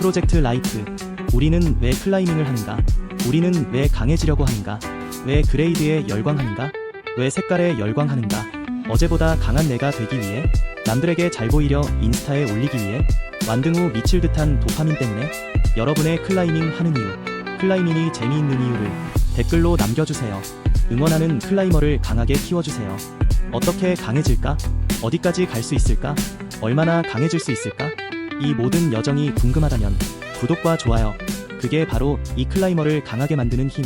프로젝트 라이트. 우리는 왜 클라이밍을 하는가? 우리는 왜 강해지려고 하는가? 왜 그레이드에 열광하는가? 왜 색깔에 열광하는가? 어제보다 강한 내가 되기 위해? 남들에게 잘 보이려 인스타에 올리기 위해? 완등 후 미칠 듯한 도파민 때문에? 여러분의 클라이밍 하는 이유, 클라이밍이 재미있는 이유를 댓글로 남겨주세요. 응원하는 클라이머를 강하게 키워주세요. 어떻게 강해질까? 어디까지 갈 수 있을까? 얼마나 강해질 수 있을까? 이 모든 여정이 궁금하다면 구독과 좋아요, 그게 바로 이 클라이머를 강하게 만드는 힘.